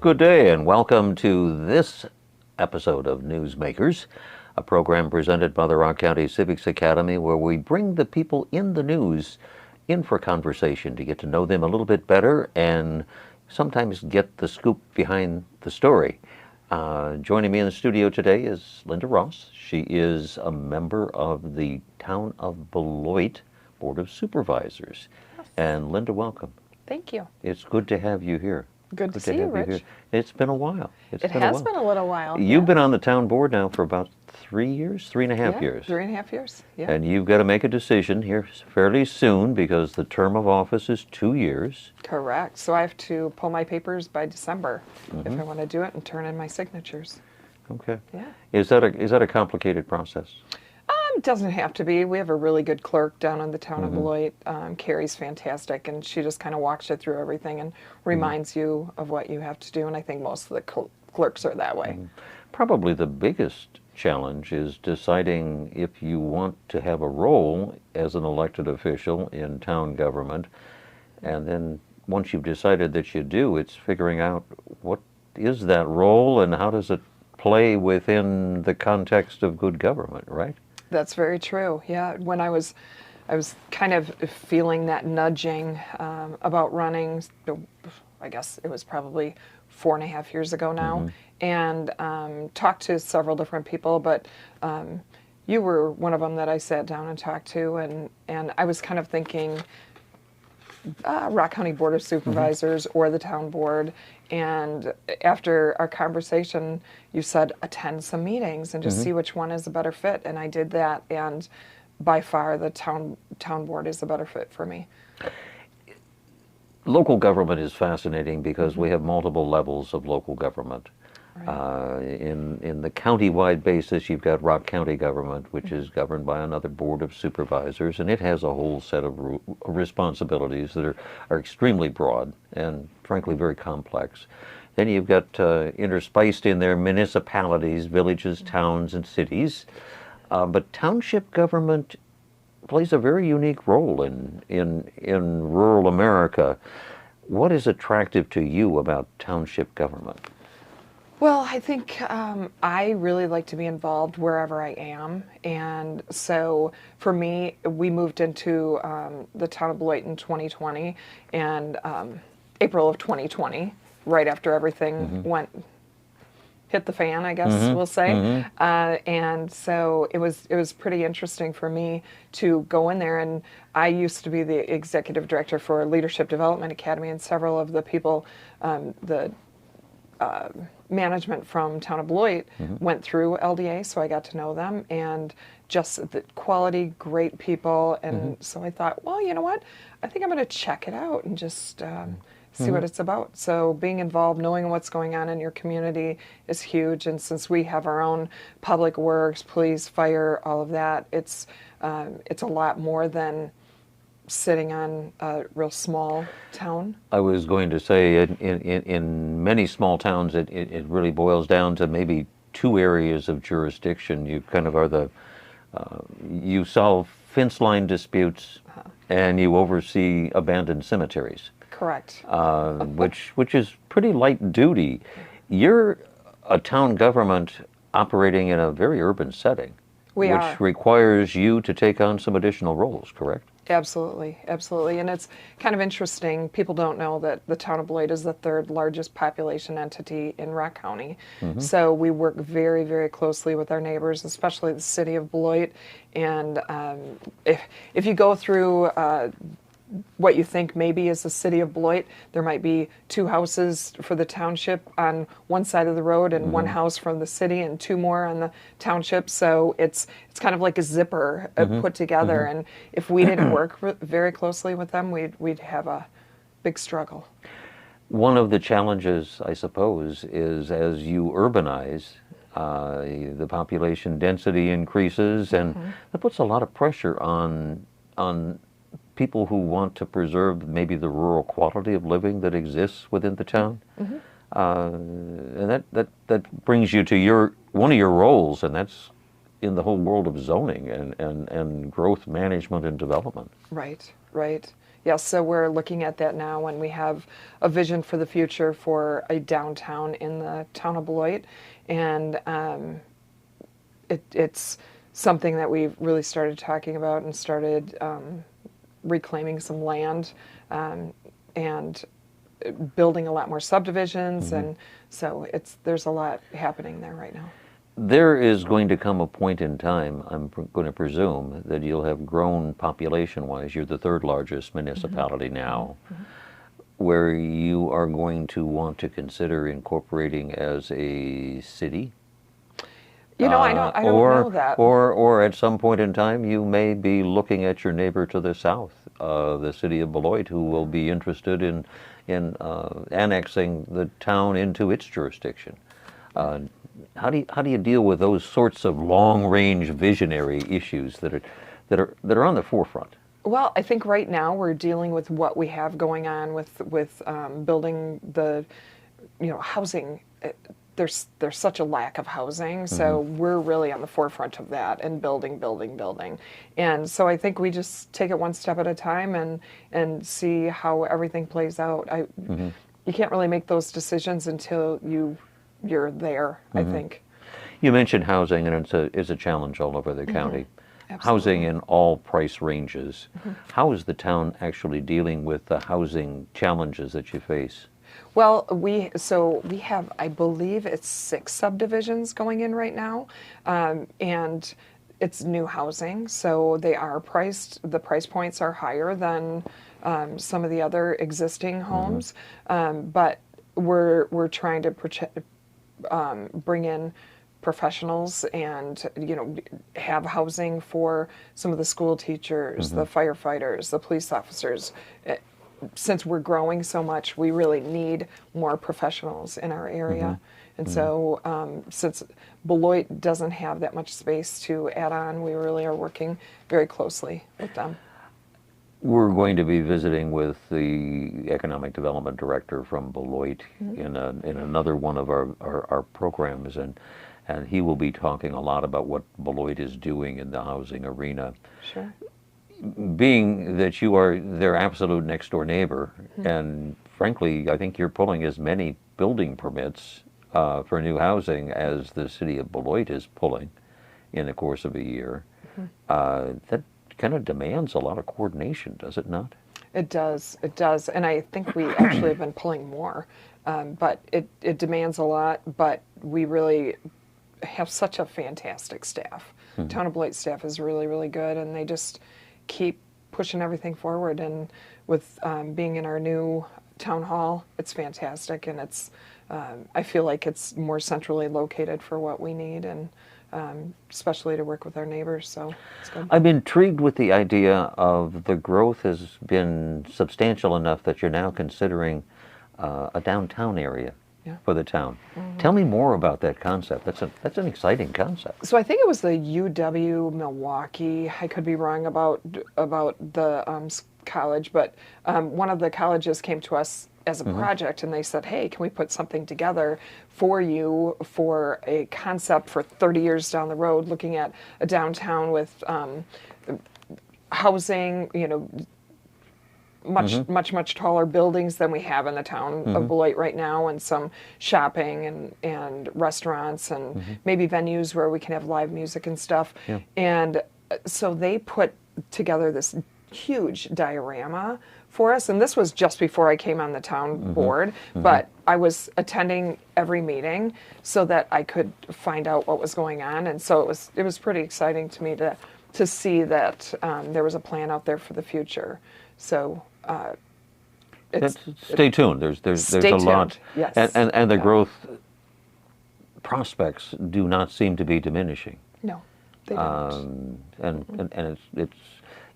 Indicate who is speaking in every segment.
Speaker 1: Good day and welcome to this episode of Newsmakers, a program presented by the Rock County Civics Academy where we bring the people in the news in for conversation to get to know them a little bit better and sometimes get the scoop behind the story. Joining me in the studio today is Linda Ross. She is a member of the Town of Beloit Board of Supervisors.
Speaker 2: Yes.
Speaker 1: And Linda, welcome.
Speaker 2: Thank you.
Speaker 1: It's good to have you here.
Speaker 2: Good to see you, Rich.
Speaker 1: It's been a while.
Speaker 2: It has been a little while.
Speaker 1: You've been on the town board now for about 3 years, 3.5 years.
Speaker 2: 3.5 years, yeah.
Speaker 1: And you've got to make a decision here fairly soon because the term of office is 2 years.
Speaker 2: Correct. So I have to pull my papers by December if I want to do it and turn in my signatures.
Speaker 1: Okay.
Speaker 2: Yeah.
Speaker 1: Is that a complicated process?
Speaker 2: It doesn't have to be. We have a really good clerk down in the town of Beloit. Carrie's fantastic, and she just kind of walks you through everything and reminds you of what you have to do, and I think most of the clerks are that way.
Speaker 1: Probably the biggest challenge is deciding if you want to have a role as an elected official in town government, and then once you've decided that you do, it's figuring out what is that role and how does it play within the context of good government, right?
Speaker 2: That's very true. Yeah, when I was kind of feeling that nudging about running. I guess it was probably 4.5 years ago now, and talked to several different people, but you were one of them that I sat down and talked to, and I was kind of thinking Rock County Board of Supervisors or the town board. And after our conversation, you said attend some meetings and just see which one is a better fit. And I did that, and by far the town board is a better fit for me.
Speaker 1: Local government is fascinating because we have multiple levels of local government.
Speaker 2: Right.
Speaker 1: In the county-wide basis, you've got Rock County government, which is governed by another board of supervisors, and it has a whole set of responsibilities that are extremely broad and, frankly, very complex. Then you've got interspiced in there municipalities, villages, towns, and cities. But township government plays a very unique role in rural America. What is attractive to you about township government?
Speaker 2: Well, I think I really like to be involved wherever I am, and so for me, we moved into the town of Beloit in 2020, and April of 2020, right after everything hit the fan, I guess we'll say, and so it was pretty interesting for me to go in there, and I used to be the executive director for Leadership Development Academy, and several of the people, management from town of Beloit went through LDA, so I got to know them, and just the quality, great people, and so I thought, well, you know what, I think I'm going to check it out and just see what it's about. So being involved, knowing what's going on in your community is huge, and since we have our own public works, police, fire, all of that, it's a lot more than sitting on a real small town.
Speaker 1: I was going to say, in many small towns, it really boils down to maybe 2 areas of jurisdiction. You kind of are you solve fence line disputes and you oversee abandoned cemeteries.
Speaker 2: Correct.
Speaker 1: Which is pretty light duty. You're a town government operating in a very urban setting, which requires you to take on some additional roles, correct?
Speaker 2: Absolutely, absolutely. And it's kind of interesting. People don't know that the town of Beloit is the 3rd largest population entity in Rock County. So we work very, very closely with our neighbors, especially the city of Beloit. And if you go through what you think maybe is the city of Beloit, there might be 2 houses for the township on one side of the road and 1 house from the city and 2 more on the township. So it's kind of like a zipper put together. And if we didn't work very closely with them, we'd have a big struggle.
Speaker 1: One of the challenges, I suppose, is as you urbanize, the population density increases, and that puts a lot of pressure on people who want to preserve maybe the rural quality of living that exists within the town. And that brings you to one of your roles, and that's in the whole world of zoning and growth management and development.
Speaker 2: Right, right. Yes, so we're looking at that now, and we have a vision for the future for a downtown in the town of Beloit, and it's something that we've really started talking about and started reclaiming some land and building a lot more subdivisions, and so there's a lot happening there right now.
Speaker 1: There is going to come a point in time, I'm going to presume, that you'll have grown population-wise. You're the third largest municipality now, where you are going to want to consider incorporating as a city.
Speaker 2: You know, I don't know that.
Speaker 1: Or at some point in time, you may be looking at your neighbor to the south, the city of Beloit, who will be interested in annexing the town into its jurisdiction. How do you deal with those sorts of long-range visionary issues that are on the forefront?
Speaker 2: Well, I think right now we're dealing with what we have going on with building the, housing. There's such a lack of housing, so we're really on the forefront of that and building. And so I think we just take it one step at a time and see how everything plays out. You can't really make those decisions until you're there, I think.
Speaker 1: You mentioned housing, and it's a challenge all over the county.
Speaker 2: Absolutely.
Speaker 1: Housing in all price ranges. How is the town actually dealing with the housing challenges that you face?
Speaker 2: Well, we have, I believe it's 6 subdivisions going in right now, and it's new housing, so they are priced. The price points are higher than some of the other existing homes, but we're trying to bring in professionals and have housing for some of the school teachers, the firefighters, the police officers. Since we're growing so much, we really need more professionals in our area. And so since Beloit doesn't have that much space to add on, we really are working very closely with them.
Speaker 1: We're going to be visiting with the Economic Development Director from Beloit in another one of our programs, and he will be talking a lot about what Beloit is doing in the housing arena.
Speaker 2: Sure.
Speaker 1: Being that you are their absolute next door neighbor, and frankly, I think you're pulling as many building permits for new housing as the city of Beloit is pulling in the course of a year. That kind of demands a lot of coordination, does it not?
Speaker 2: It does, and I think we actually have been pulling more, but it demands a lot, but we really have such a fantastic staff. Town of Beloit staff is really, really good, and they just keep pushing everything forward, and with being in our new town hall, it's fantastic, and it's I feel like it's more centrally located for what we need, and especially to work with our neighbors, so it's good.
Speaker 1: I'm intrigued with the idea of the growth has been substantial enough that you're now considering a downtown area for the town. Tell me more about that concept. That's an exciting concept.
Speaker 2: So I think it was the UW Milwaukee. I could be wrong about the college, but one of the colleges came to us as a project, and they said, hey, can we put something together for you for a concept for 30 years down the road, looking at a downtown with housing, much taller buildings than we have in the town of Beloit right now, and some shopping and restaurants and maybe venues where we can have live music and stuff. And so they put together this huge diorama for us, and this was just before I came on the town board, but I was attending every meeting so that I could find out what was going on, and so it was pretty exciting to me to see that there was a plan out there for the future. So
Speaker 1: stay tuned. There's a lot,
Speaker 2: yes.
Speaker 1: and the growth prospects do not seem to be diminishing.
Speaker 2: No, they don't.
Speaker 1: And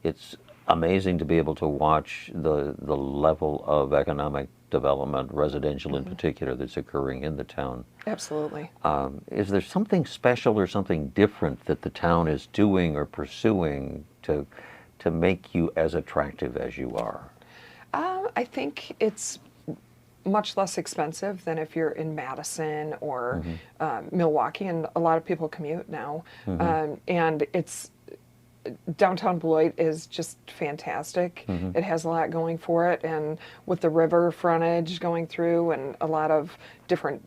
Speaker 1: it's amazing to be able to watch the level of economic development, residential in particular, that's occurring in the town.
Speaker 2: Absolutely.
Speaker 1: Is there something special or something different that the town is doing or pursuing to make you as attractive as you are?
Speaker 2: I think it's much less expensive than if you're in Madison or downtown Beloit is just fantastic. It has a lot going for it, and with the river frontage going through, and a lot of different,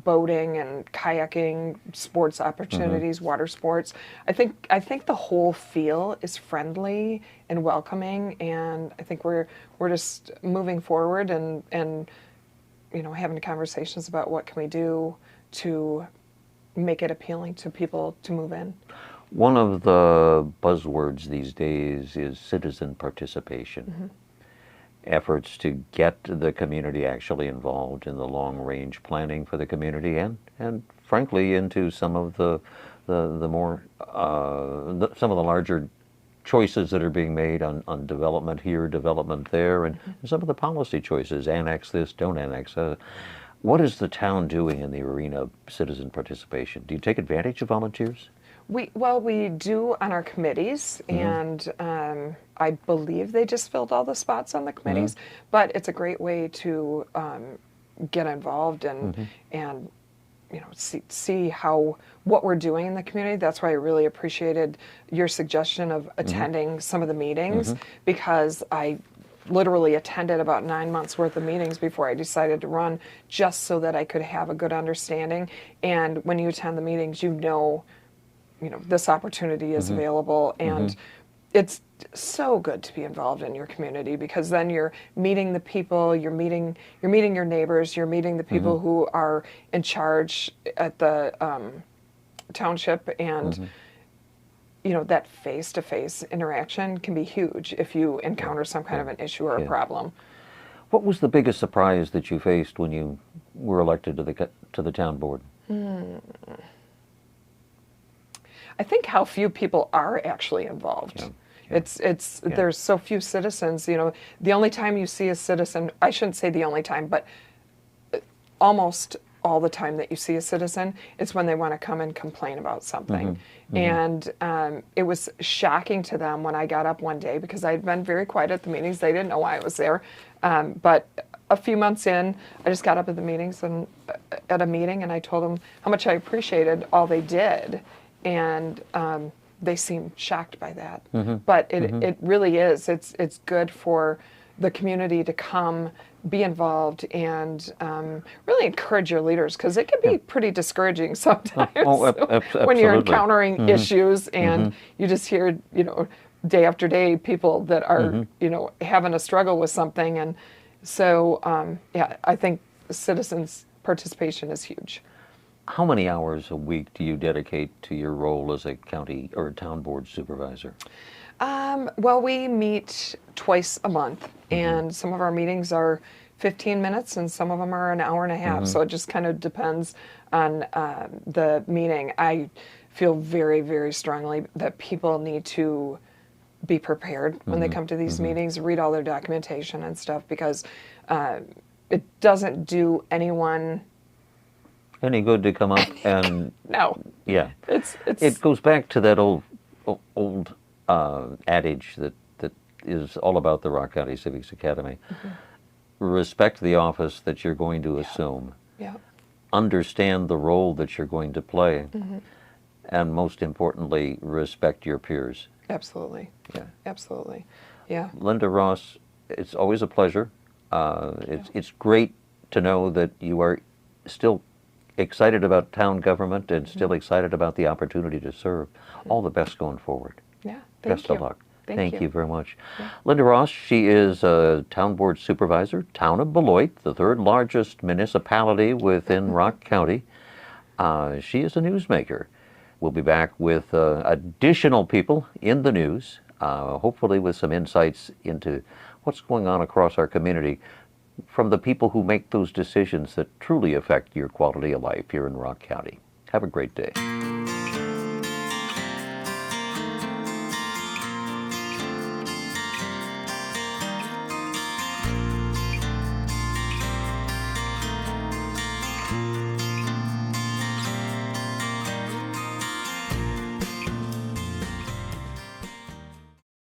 Speaker 2: boating and kayaking, sports opportunities, water sports. I think the whole feel is friendly and welcoming, and I think we're just moving forward and having conversations about what can we do to make it appealing to people to move in.
Speaker 1: One of the buzzwords these days is citizen participation. Efforts to get the community actually involved in the long-range planning for the community, and frankly into some of the more some of the larger choices that are being made on development here, development there, and some of the policy choices, annex this, don't annex. What is the town doing in the arena of citizen participation? Do you take advantage of volunteers?
Speaker 2: We do on our committees, and I believe they just filled all the spots on the committees. But it's a great way to get involved and see how what we're doing in the community. That's why I really appreciated your suggestion of attending some of the meetings, because I literally attended about 9 months worth of meetings before I decided to run, just so that I could have a good understanding. And when you attend the meetings, this opportunity is available, and it's so good to be involved in your community, because then you're meeting the people, you're meeting your neighbors, you're meeting the people who are in charge at the township, and that face-to-face interaction can be huge if you encounter some kind of an issue or a problem.
Speaker 1: What was the biggest surprise that you faced when you were elected to the town board?
Speaker 2: I think how few people are actually involved. There's so few citizens. The only time you see a citizen, I shouldn't say the only time, but almost all the time that you see a citizen is when they want to come and complain about something. And it was shocking to them when I got up one day, because I'd been very quiet at the meetings. They didn't know why I was there. But a few months in, I just got up at the meetings and at a meeting, and I told them how much I appreciated all they did. And they seem shocked by that. But it really is. It's good for the community to come, be involved, and really encourage your leaders, because it can be pretty discouraging sometimes when you're encountering issues, and you just hear, day after day, people that are, having a struggle with something. And so, I think citizens' participation is huge.
Speaker 1: How many hours a week do you dedicate to your role as a county or town board supervisor?
Speaker 2: We meet twice a month, and some of our meetings are 15 minutes, and some of them are an hour and a half. So it just kind of depends on the meeting. I feel very, very strongly that people need to be prepared when they come to these meetings, read all their documentation and stuff, because it doesn't do anyone
Speaker 1: any good to come up and
Speaker 2: no.
Speaker 1: Yeah,
Speaker 2: it
Speaker 1: goes back to that old adage that is all about the Rock County Civics Academy. Respect the office that you're going to assume. Understand the role that you're going to play, and most importantly, respect your peers.
Speaker 2: Absolutely. Absolutely.
Speaker 1: Linda Ross, it's always a pleasure. It's great to know that you are still excited about town government and still excited about the opportunity to serve. All the best going forward. Best of luck. Thank you very much. Linda Ross, she is a town board supervisor, town of Beloit, the third largest municipality within Rock County. She is a newsmaker. We'll be back with additional people in the news, hopefully with some insights into what's going on across our community from the people who make those decisions that truly affect your quality of life here in Rock County. Have a great day.